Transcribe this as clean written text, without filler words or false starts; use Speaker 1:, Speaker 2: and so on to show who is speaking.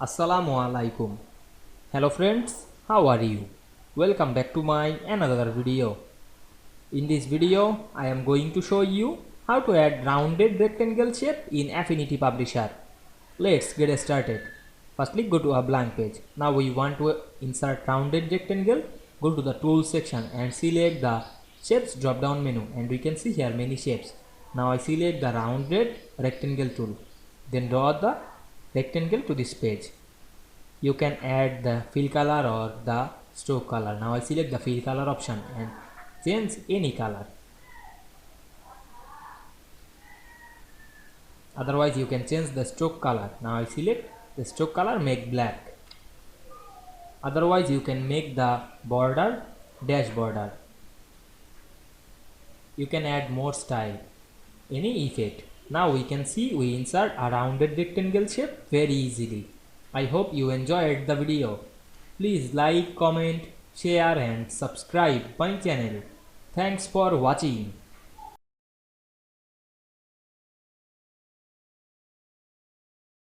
Speaker 1: Assalamu Walaikum. Hello friends, how are you? Welcome back to my another video. In this video, I am going to show you how to add rounded rectangle shape in Affinity Publisher. Let's get started. Firstly, go to a blank page. Now we want to insert rounded rectangle. Go to the tools section and select the shapes drop down menu, and we can see here many shapes. Now I select the rounded rectangle tool. Then draw the rectangle to this page. You can add the fill color or the stroke color. Now I select the fill color option and change any color. Otherwise you can change the stroke color. Now I select the stroke color, make black. Otherwise you can make the border dash border. You can add more style, any effect. Now we can see we insert a rounded rectangle shape very easily. I hope you enjoyed the video. Please like, comment, share and subscribe my channel. Thanks for watching.